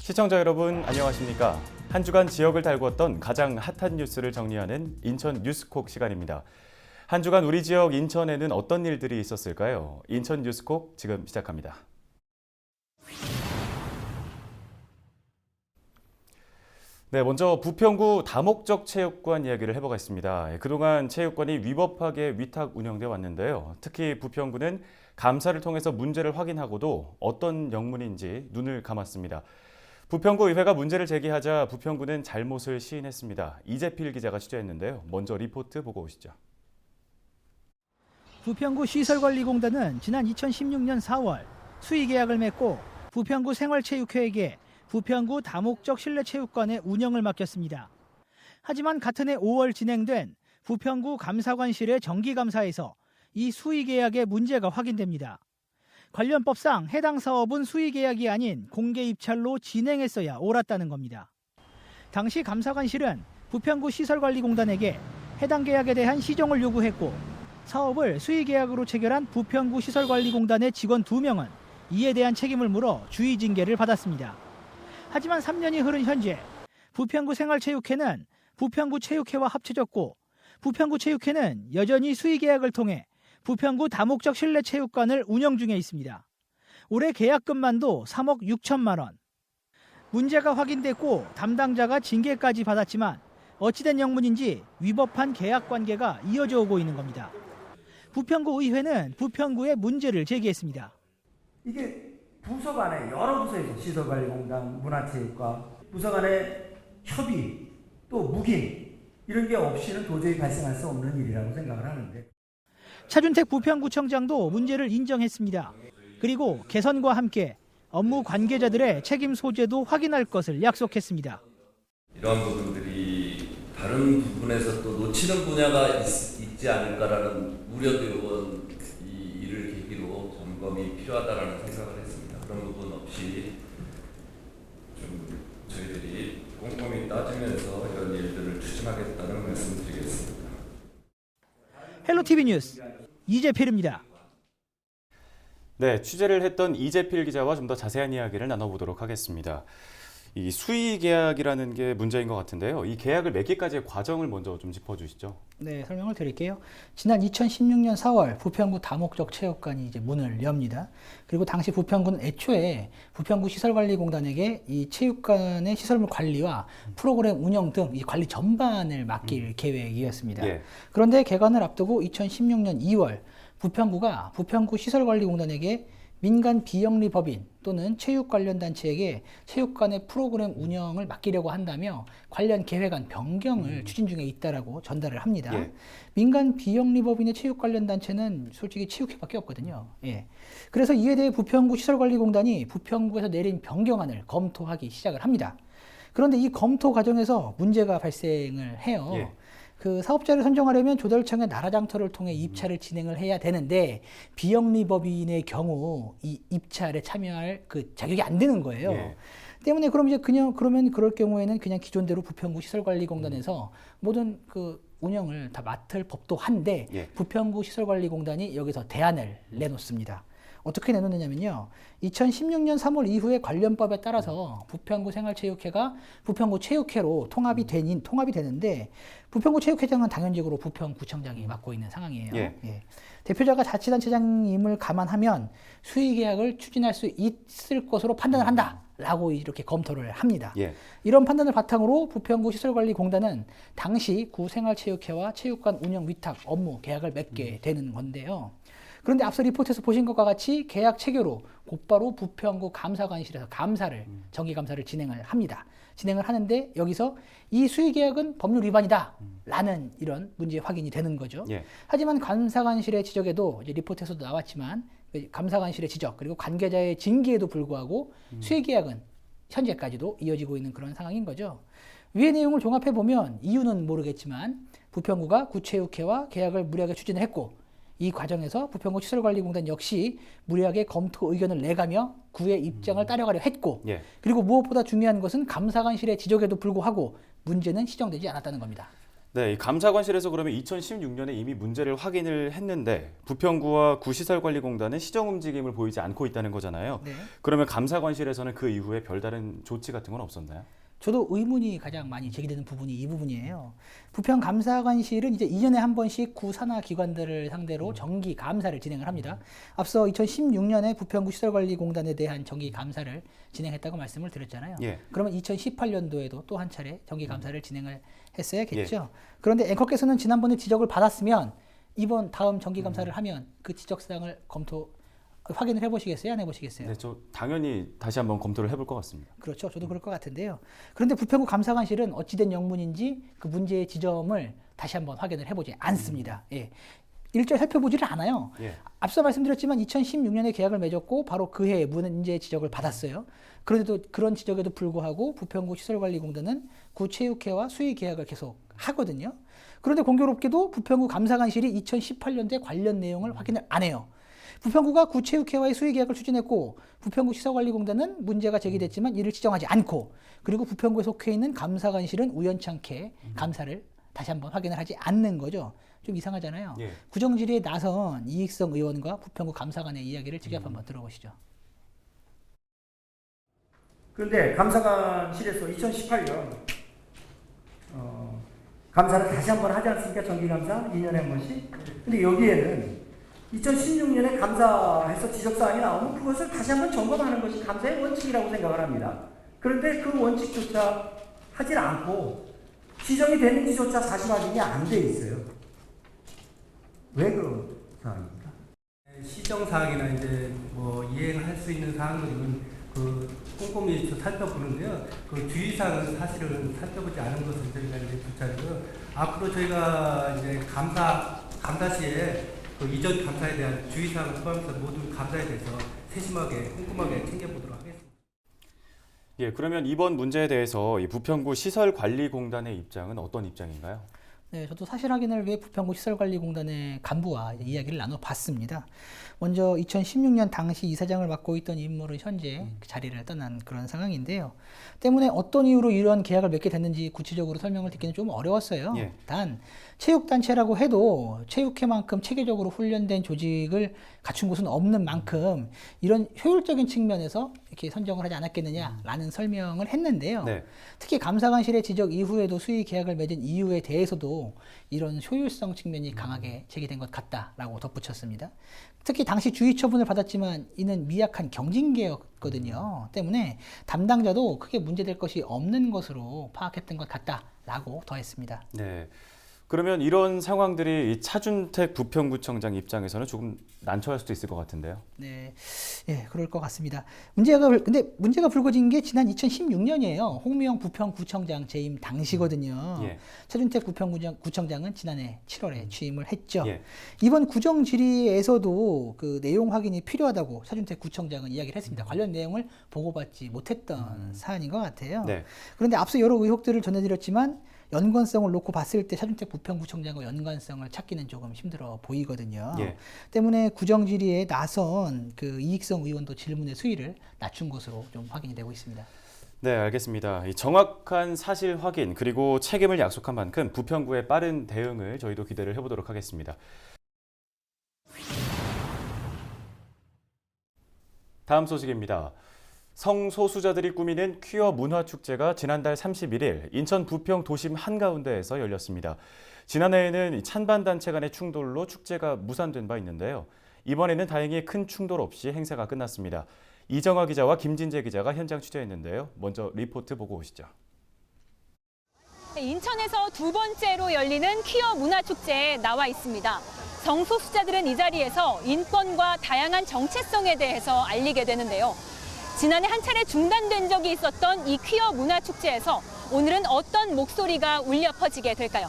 시청자 여러분 안녕하십니까? 한 주간 지역을 달구었던 가장 핫한 뉴스를 정리하는 인천 뉴스콕 시간입니다. 한 주간 우리 지역 인천에는 어떤 일들이 있었을까요? 인천 뉴스콕 지금 시작합니다. 네, 먼저 부평구 다목적 체육관 이야기를 해보겠습니다. 그동안 체육관이 위법하게 위탁 운영돼 왔는데요. 특히 부평구는 감사를 통해서 문제를 확인하고도 어떤 영문인지 눈을 감았습니다. 부평구 의회가 문제를 제기하자 부평구는 잘못을 시인했습니다. 이재필 기자가 취재했는데요. 먼저 리포트 보고 오시죠. 부평구 시설관리공단은 지난 2016년 4월 수의 계약을 맺고 부평구 생활체육회에게 부평구 다목적 실내체육관의 운영을 맡겼습니다. 하지만 같은 해 5월 진행된 부평구 감사관실의 정기감사에서 이 수의 계약에 문제가 확인됩니다. 관련법상 해당 사업은 수의 계약이 아닌 공개 입찰로 진행했어야 옳았다는 겁니다. 당시 감사관실은 부평구 시설관리공단에게 해당 계약에 대한 시정을 요구했고 사업을 수의 계약으로 체결한 부평구 시설관리공단의 직원 2명은 이에 대한 책임을 물어 주의 징계를 받았습니다. 하지만 3년이 흐른 현재 부평구 생활체육회는 부평구 체육회와 합쳐졌고 부평구 체육회는 여전히 수의 계약을 통해 부평구 다목적 실내체육관을 운영 중에 있습니다. 올해 계약금만도 3억 6천만 원. 문제가 확인됐고 담당자가 징계까지 받았지만 어찌된 영문인지 위법한 계약 관계가 이어져 오고 있는 겁니다. 부평구 의회는 부평구에 문제를 제기했습니다. 이게 부서 간에 여러 부서에서 시설관리공단, 문화체육과 부서 간의 협의 또 묵인 이런 게 없이는 도저히 발생할 수 없는 일이라고 생각을 하는데 차준택 부평구청장도 문제를 인정했습니다. 그리고 개선과 함께 업무 관계자들의 책임 소재도 확인할 것을 약속했습니다. 이러한 부분들이 다른 부분에서 또 놓치는 분야가 있지 않을까라는 우려도 이 일을 계기로 점검이 필요하다라는 생각을 했습니다. 그런 부분 없이 좀 저희들이 꼼꼼히 따지면서 이런 일들을 추진하겠다는 말씀드리겠습니다. 헬로티비 뉴스 이재필입니다. 네, 취재를 했던 이재필 기자와 좀 더 자세한 이야기를 나눠보도록 하겠습니다. 이 수의 계약이라는 게 문제인 것 같은데요. 이 계약을 맺기까지의 과정을 먼저 좀 짚어주시죠. 네, 설명을 드릴게요. 지난 2016년 4월 부평구 다목적 체육관이 이제 문을 엽니다. 그리고 당시 부평구는 애초에 부평구 시설관리공단에게 이 체육관의 시설물 관리와 프로그램 운영 등 이 관리 전반을 맡길 계획이었습니다. 예. 그런데 개관을 앞두고 2016년 2월 부평구가 부평구 시설관리공단에게 민간 비영리 법인 또는 체육 관련 단체에게 체육관의 프로그램 운영을 맡기려고 한다며 관련 계획안 변경을 추진 중에 있다라고 전달을 합니다. 예. 민간 비영리 법인의 체육 관련 단체는 솔직히 체육회밖에 없거든요. 예. 그래서 이에 대해 부평구 시설관리공단이 부평구에서 내린 변경안을 검토하기 시작을 합니다. 그런데 이 검토 과정에서 문제가 발생을 해요. 예. 그 사업자를 선정하려면 조달청의 나라장터를 통해 입찰을 진행을 해야 되는데 비영리 법인의 경우 이 입찰에 참여할 그 자격이 안 되는 거예요. 예. 때문에 그럼 이제 그러면 그럴 경우에는 그냥 기존대로 부평구 시설관리공단에서 모든 그 운영을 다 맡을 법도 한데 예. 부평구 시설관리공단이 여기서 대안을 내놓습니다. 어떻게 내놓느냐면요. 2016년 3월 이후에 관련법에 따라서 부평구 생활체육회가 부평구 체육회로 통합이 되는데 부평구 체육회장은 당연직으로 부평구청장이 맡고 있는 상황이에요. 예. 예. 대표자가 자치단체장임을 감안하면 수의 계약을 추진할 수 있을 것으로 판단을 한다라고 이렇게 검토를 합니다. 예. 이런 판단을 바탕으로 부평구 시설관리공단은 당시 구생활체육회와 체육관 운영 위탁 업무 계약을 맺게 되는 건데요. 그런데 앞서 리포트에서 보신 것과 같이 계약 체결 후 곧바로 부평구 감사관실에서 정기감사를 진행을 합니다. 진행을 하는데 여기서 이 수의 계약은 법률 위반이다 라는 이런 문제 확인이 되는 거죠. 예. 하지만 감사관실의 지적에도 이제 리포트에서도 나왔지만 감사관실의 지적 그리고 관계자의 징계에도 불구하고 수의 계약은 현재까지도 이어지고 있는 그런 상황인 거죠. 위의 내용을 종합해 보면 이유는 모르겠지만 부평구가 구체육회와 계약을 무리하게 추진을 했고 이 과정에서 부평구 시설관리공단 역시 무리하게 검토 의견을 내가며 구의 입장을 따라가려 했고 예. 그리고 무엇보다 중요한 것은 감사관실의 지적에도 불구하고 문제는 시정되지 않았다는 겁니다. 네, 이 감사관실에서 그러면 2016년에 이미 문제를 확인을 했는데 부평구와 구시설관리공단은 시정 움직임을 보이지 않고 있다는 거잖아요. 네. 그러면 감사관실에서는 그 이후에 별다른 조치 같은 건 없었나요? 저도 의문이 가장 많이 제기되는 부분이 이 부분이에요. 부평감사관실은 이제 2년에 한 번씩 구 산하 기관들을 상대로 정기 감사를 진행을 합니다. 앞서 2016년에 부평구 시설관리공단에 대한 정기 감사를 진행했다고 말씀을 드렸잖아요. 예. 그러면 2018년도에도 또 한 차례 정기 감사를 진행을 했어야겠죠. 그런데 앵커께서는 지난번에 지적을 받았으면 이번 다음 정기 감사를 하면 그 지적 사항을 확인을 해보시겠어요? 안 해보시겠어요? 네, 저 당연히 다시 한번 검토를 해볼 것 같습니다. 그렇죠. 저도 그럴 것 같은데요. 그런데 부평구 감사관실은 어찌된 영문인지 그 문제의 지점을 다시 한번 확인을 해보지 않습니다. 예. 일절 살펴보지를 않아요. 예. 앞서 말씀드렸지만 2016년에 계약을 맺었고 바로 그해 문제 지적을 받았어요. 그런데도 그런 지적에도 불구하고 부평구 시설관리공단은 구체육회와 수의 계약을 계속 하거든요. 그런데 공교롭게도 부평구 감사관실이 2018년도에 관련 내용을 확인을 안 해요. 부평구가 구체육회와의 수의 계약을 추진했고 부평구 시설관리공단은 문제가 제기됐지만 이를 지정하지 않고 그리고 부평구에 속해 있는 감사관실은 우연찮게 감사를 다시 한번 확인을 하지 않는 거죠. 좀 이상하잖아요. 예. 구정질의에 나선 이익성 의원과 부평구 감사관의 이야기를 직접 한번 들어보시죠. 그런데 감사관실에서 2018년 감사를 다시 한번 하지 않습니까? 정기감사 2년에 한 번씩. 근데 여기에는 2016년에 감사해서 지적사항이 나오면 그것을 다시 한번 점검하는 것이 감사의 원칙이라고 생각을 합니다. 그런데 그 원칙조차 하질 않고 지정이 되는지조차 사실 확인이 안 돼 있어요. 왜 그런 상황입니까? 시정 사항이나 이제 뭐 이행할 수 있는 사항들은 그 꼼꼼히 살펴보는데요. 그 주의사항은 사실은 살펴보지 않은 것을 저희가 이제 주차고요. 앞으로 저희가 이제 감사 시에 그 이전 감사에 대한 주의사항을 포함해서 모든 감사에 대해서 세심하게 꼼꼼하게 챙겨보도록 하겠습니다. 예, 그러면 이번 문제에 대해서 이 부평구 시설관리공단의 입장은 어떤 입장인가요? 네, 저도 사실 확인을 위해 부평구 시설관리공단의 간부와 이야기를 나눠봤습니다. 먼저 2016년 당시 이사장을 맡고 있던 인물은 현재 그 자리를 떠난 그런 상황인데요. 때문에 어떤 이유로 이러한 계약을 맺게 됐는지 구체적으로 설명을 듣기는 좀 어려웠어요. 예. 단 체육단체라고 해도 체육회만큼 체계적으로 훈련된 조직을 갖춘 곳은 없는 만큼 이런 효율적인 측면에서 이렇게 선정을 하지 않았겠느냐라는 설명을 했는데요. 네. 특히 감사관실의 지적 이후에도 수의 계약을 맺은 이유에 대해서도 이런 효율성 측면이 강하게 제기된 것 같다라고 덧붙였습니다. 특히 당시 주의 처분을 받았지만 이는 미약한 경징계였거든요. 때문에 담당자도 크게 문제될 것이 없는 것으로 파악했던 것 같다라고 더했습니다. 네. 그러면 이런 상황들이 이 차준택 부평구청장 입장에서는 조금 난처할 수도 있을 것 같은데요. 네, 예, 그럴 것 같습니다. 근데 문제가 불거진 게 지난 2016년이에요. 홍미영 부평구청장 재임 당시거든요. 예. 차준택 부평구청장은 지난해 7월에 취임을 했죠. 예. 이번 구정 질의에서도 그 내용 확인이 필요하다고 차준택 구청장은 이야기를 했습니다. 관련 내용을 보고받지 못했던 사안인 것 같아요. 네. 그런데 앞서 여러 의혹들을 전해드렸지만 연관성을 놓고 봤을 때 차준택 부평구청장과 연관성을 찾기는 조금 힘들어 보이거든요. 예. 때문에 구정 질의에 나선 그 이익성 의원도 질문의 수위를 낮춘 것으로 좀 확인이 되고 있습니다. 네, 알겠습니다. 이 정확한 사실 확인 그리고 책임을 약속한 만큼 부평구의 빠른 대응을 저희도 기대를 해보도록 하겠습니다. 다음 소식입니다. 성소수자들이 꾸미는 퀴어 문화축제가 지난달 31일 인천 부평 도심 한가운데에서 열렸습니다. 지난해에는 찬반 단체 간의 충돌로 축제가 무산된 바 있는데요. 이번에는 다행히 큰 충돌 없이 행사가 끝났습니다. 이정화 기자와 김진재 기자가 현장 취재했는데요. 먼저 리포트 보고 오시죠. 인천에서 두 번째로 열리는 퀴어 문화축제에 나와 있습니다. 성소수자들은 이 자리에서 인권과 다양한 정체성에 대해서 알리게 되는데요. 지난해 한 차례 중단된 적이 있었던 이 퀴어 문화축제에서 오늘은 어떤 목소리가 울려 퍼지게 될까요?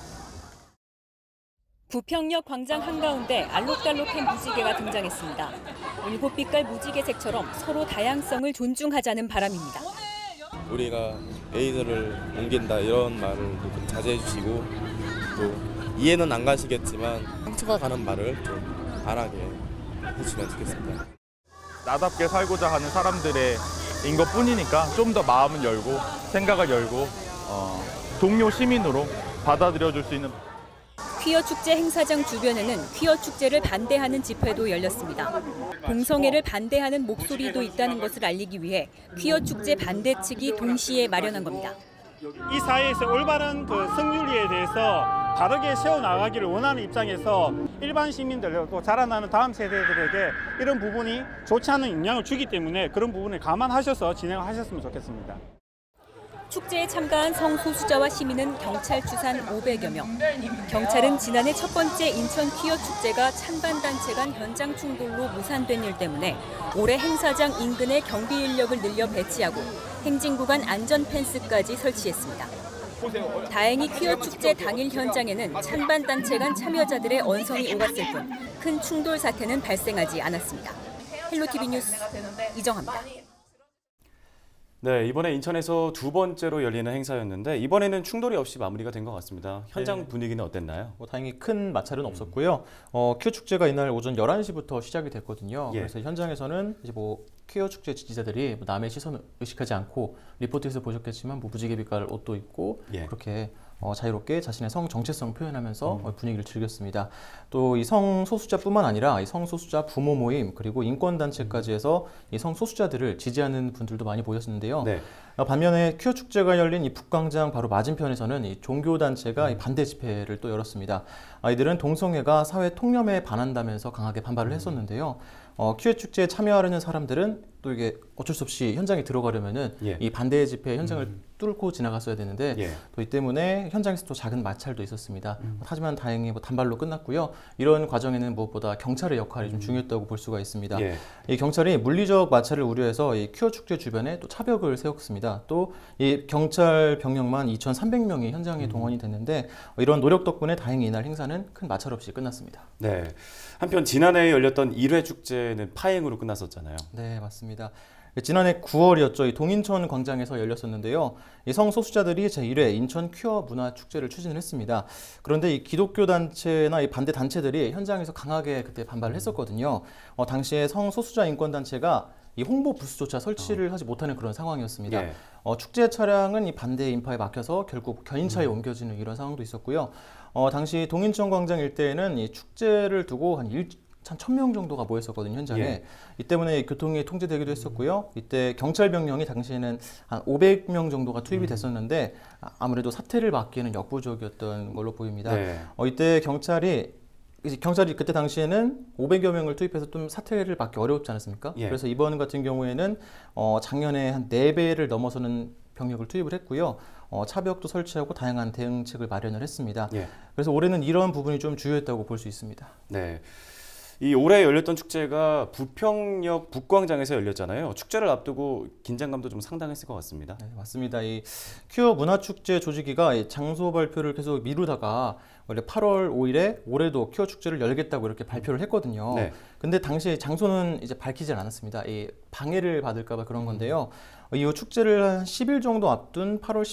부평역 광장 한가운데 알록달록한 무지개가 등장했습니다. 7빛깔 무지개색처럼 서로 다양성을 존중하자는 바람입니다. 우리가 에이드를 옮긴다 이런 말을 좀 자제해 주시고 또 이해는 안 가시겠지만 상처가 가는 말을 좀 안 하게 해주시면 좋겠습니다. 나답게 살고자 하는 사람들의 인 것뿐이니까 좀 더 마음을 열고 생각을 열고 동료 시민으로 받아들여 줄 수 있는 퀴어 축제 행사장 주변에는 퀴어 축제를 반대하는 집회도 열렸습니다. 동성애를 반대하는 목소리도 있다는 것을 알리기 위해 퀴어 축제 반대 측이 동시에 마련한 겁니다. 이 사회에서 올바른 성윤리에 대해서 바르게 세워나가기를 원하는 입장에서 일반 시민들 또 자라나는 다음 세대들에게 이런 부분이 좋지 않은 영향을 주기 때문에 그런 부분을 감안하셔서 진행하셨으면 좋겠습니다. 축제에 참가한 성소수자와 시민은 경찰 추산 500여 명. 경찰은 지난해 첫 번째 인천 퀴어 축제가 찬반 단체 간 현장 충돌로 무산된 일 때문에 올해 행사장 인근에 경비 인력을 늘려 배치하고 행진 구간 안전 펜스까지 설치했습니다. 다행히 퀴어 축제 당일 현장에는 찬반 단체 간 참여자들의 언성이 오갔을 뿐 큰 충돌 사태는 발생하지 않았습니다. 헬로티비 뉴스 이정합니다. 네, 이번에 인천에서 두 번째로 열리는 행사였는데 이번에는 충돌이 없이 마무리가 된 것 같습니다. 현장 분위기는 어땠나요? 다행히 큰 마찰은 없었고요. 퀴어 축제가 이날 오전 11시부터 시작이 됐거든요. 예. 그래서 현장에서는 이제 퀴어 축제 지지자들이 남의 시선을 의식하지 않고 리포트에서 보셨겠지만 무지개 빛깔 옷도 입고 예. 그렇게 자유롭게 자신의 성 정체성 표현하면서 분위기를 즐겼습니다. 또 이 성소수자뿐만 아니라 이 성소수자 부모 모임 그리고 인권단체까지 해서 이 성소수자들을 지지하는 분들도 많이 보였는데요. 네. 반면에 퀴어 축제가 열린 이 북광장 바로 맞은편에서는 이 종교단체가 이 반대 집회를 또 열었습니다. 이들은 동성애가 사회 통념에 반한다면서 강하게 반발을 했었는데요. 퀴어 축제에 참여하려는 사람들은 또 이게 어쩔 수 없이 현장에 들어가려면은 예. 이 반대 집회 현장을 뚫고 지나갔어야 되는데 예. 또 이 때문에 현장에서 또 작은 마찰도 있었습니다. 하지만 다행히 단발로 끝났고요. 이런 과정에는 무엇보다 경찰의 역할이 좀 중요했다고 볼 수가 있습니다. 예. 이 경찰이 물리적 마찰을 우려해서 이 퀴어 축제 주변에 또 차벽을 세웠습니다. 또 이 경찰 병력만 2,300명이 현장에 동원이 됐는데 이런 노력 덕분에 다행히 이날 행사는 큰 마찰 없이 끝났습니다. 네. 한편 지난해에 열렸던 1회 축제는 파행으로 끝났었잖아요. 네, 맞습니다. 지난해 9월이었죠. 이 동인천 광장에서 열렸었는데요. 이 성소수자들이 제1회 인천 퀴어 문화 축제를 추진을 했습니다. 그런데 이 기독교 단체나 이 반대 단체들이 현장에서 강하게 그때 반발을 했었거든요. 당시에 성소수자 인권 단체가 이 홍보 부스조차 설치를 하지 못하는 그런 상황이었습니다. 예. 축제 차량은 이 반대 인파에 막혀서 결국 견인차에 옮겨지는 이런 상황도 있었고요. 당시 동인천 광장 일대에는 이 축제를 두고 한 1,000명 정도가 모였었거든요, 현장에. 예. 이 때문에 교통이 통제되기도 했었고요. 이때 경찰 병력이 당시에는 한 500명 정도가 투입이 됐었는데 아무래도 사태를 막기에는 역부족이었던 걸로 보입니다. 네. 이때 경찰이 그때 당시에는 500여 명을 투입해서 좀 사태를 막기 어려웠지 않았습니까? 예. 그래서 이번 같은 경우에는 작년에 한 4배를 넘어서는 병력을 투입을 했고요. 차벽도 설치하고 다양한 대응책을 마련을 했습니다. 예. 그래서 올해는 이런 부분이 좀 주요했다고 볼 수 있습니다. 네. 이 올해 열렸던 축제가 부평역 북광장에서 열렸잖아요. 축제를 앞두고 긴장감도 좀 상당했을 것 같습니다. 네, 맞습니다. 이 퀴어 문화축제 조직위가 이 장소 발표를 계속 미루다가 원래 8월 5일에 올해도 퀴어 축제를 열겠다고 이렇게 발표를 했거든요. 네. 근데 당시 장소는 이제 밝히질 않았습니다. 이 방해를 받을까 봐 그런 건데요. 이후 축제를 한 10일 정도 앞둔 8월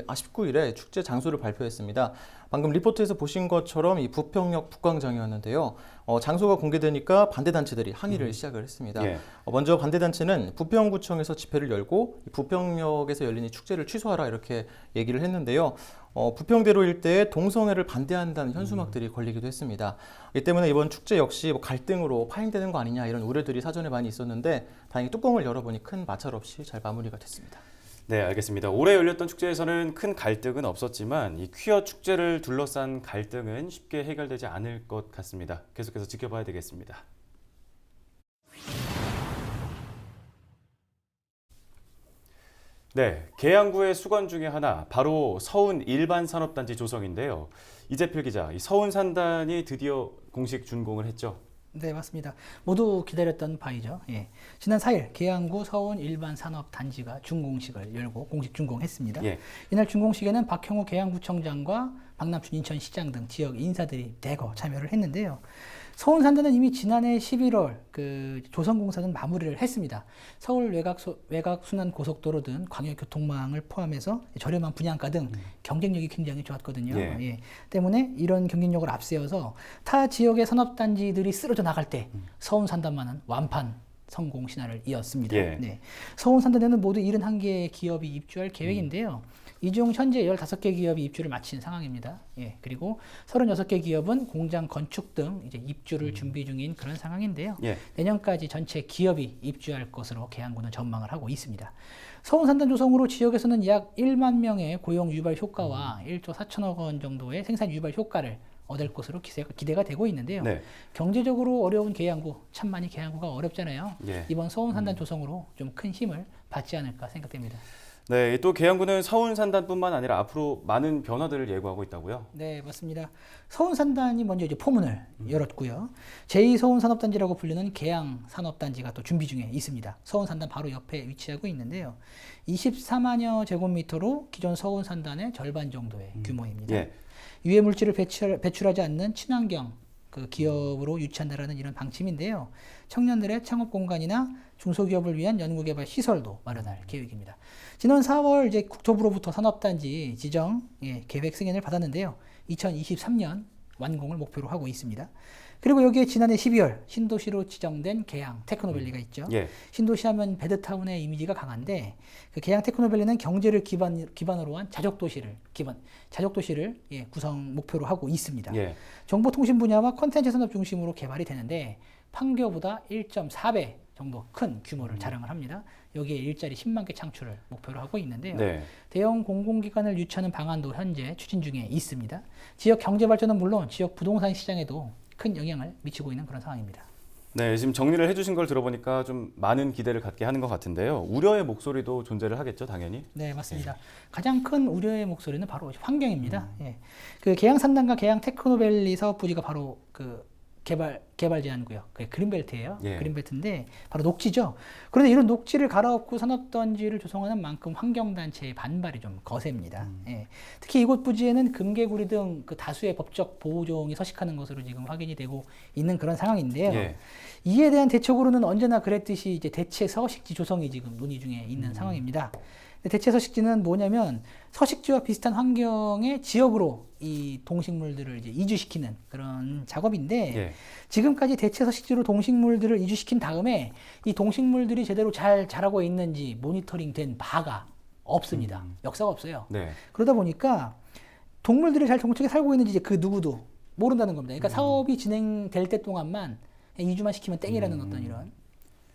19일에 축제 장소를 발표했습니다. 방금 리포트에서 보신 것처럼 이 부평역 북광장이었는데요. 장소가 공개되니까 반대 단체들이 항의를 시작을 했습니다. 예. 먼저 반대 단체는 부평구청에서 집회를 열고 부평역에서 열린 이 축제를 취소하라 이렇게 얘기를 했는데요. 부평대로 일대에 동성애를 반대한다는 현수막들이 걸리기도 했습니다. 이 때문에 이번 축제 역시 갈등으로 파행되는 거 아니냐 이런 우려들이 사전에 많이 있었는데 다행히 뚜껑을 열어보니 큰 마찰 없이 잘 마무리가 됐습니다. 네, 알겠습니다. 올해 열렸던 축제에서는 큰 갈등은 없었지만 이 퀴어 축제를 둘러싼 갈등은 쉽게 해결되지 않을 것 같습니다. 계속해서 지켜봐야 되겠습니다. 네, 계양구의 수건 중에 하나 바로 서운 일반산업단지 조성인데요. 이재필 기자, 이 서운 산단이 드디어 공식 준공을 했죠. 네, 맞습니다. 모두 기다렸던 바이죠. 예. 지난 4일 계양구 서운 일반산업단지가 준공식을 열고 공식 준공했습니다. 예. 이날 준공식에는 박형우 계양구청장과 박남춘 인천시장 등 지역 인사들이 대거 참여를 했는데요. 서운 산단은 이미 지난해 11월 조성 공사는 마무리를 했습니다. 서울 외곽 순환 고속도로 등 광역 교통망을 포함해서 저렴한 분양가 등 경쟁력이 굉장히 좋았거든요. 예. 예. 때문에 이런 경쟁력을 앞세워서 타 지역의 산업단지들이 쓰러져 나갈 때 서운 산단만은 완판 성공 신화를 이었습니다. 예. 네. 서운 산단에는 모두 71개의 기업이 입주할 계획인데요. 이 중 현재 15개 기업이 입주를 마친 상황입니다. 예, 그리고 36개 기업은 공장 건축 등 이제 입주를 준비 중인 그런 상황인데요. 예. 내년까지 전체 기업이 입주할 것으로 계양구는 전망을 하고 있습니다. 서운산단 조성으로 지역에서는 약 1만 명의 고용 유발 효과와 1조 4천억 원 정도의 생산 유발 효과를 얻을 것으로 기대가 되고 있는데요. 네. 경제적으로 어려운 계양구, 참 많이 계양구가 어렵잖아요. 예. 이번 서운산단 조성으로 좀 큰 힘을 받지 않을까 생각됩니다. 네, 또 계양구는 서운산단뿐만 아니라 앞으로 많은 변화들을 예고하고 있다고요? 네, 맞습니다. 서운산단이 먼저 이제 포문을 열었고요. 제2서운산업단지라고 불리는 계양산업단지가 또 준비 중에 있습니다. 서운산단 바로 옆에 위치하고 있는데요. 24만여 제곱미터로 기존 서운산단의 절반 정도의 규모입니다. 예. 유해 물질을 배출하지 않는 친환경 그 기업으로 유치한다라는 이런 방침인데요. 청년들의 창업 공간이나 중소기업을 위한 연구개발 시설도 마련할 계획입니다. 지난 4월 이제 국토부로부터 산업단지 지정 계획 승인을 받았는데요. 2023년 완공을 목표로 하고 있습니다. 그리고 여기에 지난해 12월 신도시로 지정된 계양 테크노밸리가 있죠. 예. 신도시 하면 배드타운의 이미지가 강한데 그 계양 테크노밸리는 경제를 기반으로 한 자족도시를 구성 목표로 하고 있습니다. 예. 정보통신 분야와 콘텐츠 산업 중심으로 개발이 되는데 판교보다 1.4배 정도 큰 규모를 자랑을 합니다. 여기에 일자리 10만 개 창출을 목표로 하고 있는데요. 네. 대형 공공기관을 유치하는 방안도 현재 추진 중에 있습니다. 지역 경제 발전은 물론 지역 부동산 시장에도 큰 영향을 미치고 있는 그런 상황입니다. 네, 지금 정리를 해주신 걸 들어보니까 좀 많은 기대를 갖게 하는 것 같은데요. 우려의 목소리도 존재를 하겠죠, 당연히. 네, 맞습니다. 가장 큰 우려의 목소리는 바로 환경입니다. 예. 그 계양산단과 계양 테크노밸리 사업 부지가 바로 그 개발 제한구역, 그 그린벨트예요. 예. 그린벨트인데 바로 녹지죠. 그런데 이런 녹지를 갈아엎고 산업단지를 조성하는 만큼 환경단체의 반발이 좀 거셉니다. 예. 특히 이곳 부지에는 금개구리 등 그 다수의 법적 보호종이 서식하는 것으로 지금 확인이 되고 있는 그런 상황인데요. 예. 이에 대한 대책으로는 언제나 그랬듯이 이제 대체 서식지 조성이 지금 논의 중에 있는 상황입니다. 대체 서식지는 뭐냐면 서식지와 비슷한 환경의 지역으로 이 동식물들을 이제 이주시키는 그런 작업인데 예. 지금까지 대체 서식지로 동식물들을 이주시킨 다음에 이 동식물들이 제대로 잘 자라고 있는지 모니터링 된 바가 없습니다. 역사가 없어요. 네. 그러다 보니까 동물들이 잘 정착해 살고 있는지 이제 그 누구도 모른다는 겁니다. 그러니까 사업이 진행될 때 동안만 이주만 시키면 땡이라는 어떤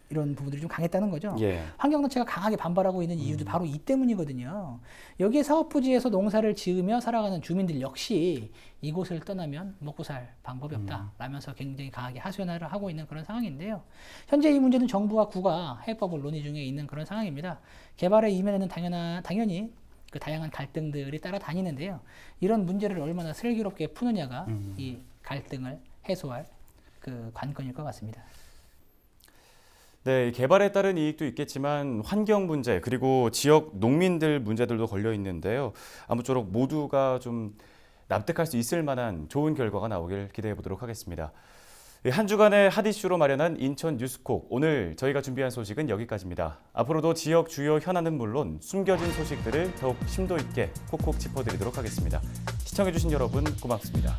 이런 부분들이 좀 강했다는 거죠. 예. 환경단체가 강하게 반발하고 있는 이유도 바로 이 때문이거든요. 여기에 사업부지에서 농사를 지으며 살아가는 주민들 역시 이곳을 떠나면 먹고 살 방법이 없다 라면서 굉장히 강하게 하소연을 하고 있는 그런 상황인데요. 현재 이 문제는 정부와 구가 해법을 논의 중에 있는 그런 상황입니다. 개발의 이면에는 당연히 그 다양한 갈등들이 따라다니는데요. 이런 문제를 얼마나 슬기롭게 푸느냐가 이 갈등을 해소할 그 관건일 것 같습니다. 네, 개발에 따른 이익도 있겠지만 환경 문제 그리고 지역 농민들 문제들도 걸려 있는데요. 아무쪼록 모두가 좀 납득할 수 있을 만한 좋은 결과가 나오길 기대해 보도록 하겠습니다. 한 주간의 핫 이슈로 마련한 인천 뉴스콕. 오늘 저희가 준비한 소식은 여기까지입니다. 앞으로도 지역 주요 현안은 물론 숨겨진 소식들을 더욱 심도 있게 콕콕 짚어드리도록 하겠습니다. 시청해주신 여러분 고맙습니다.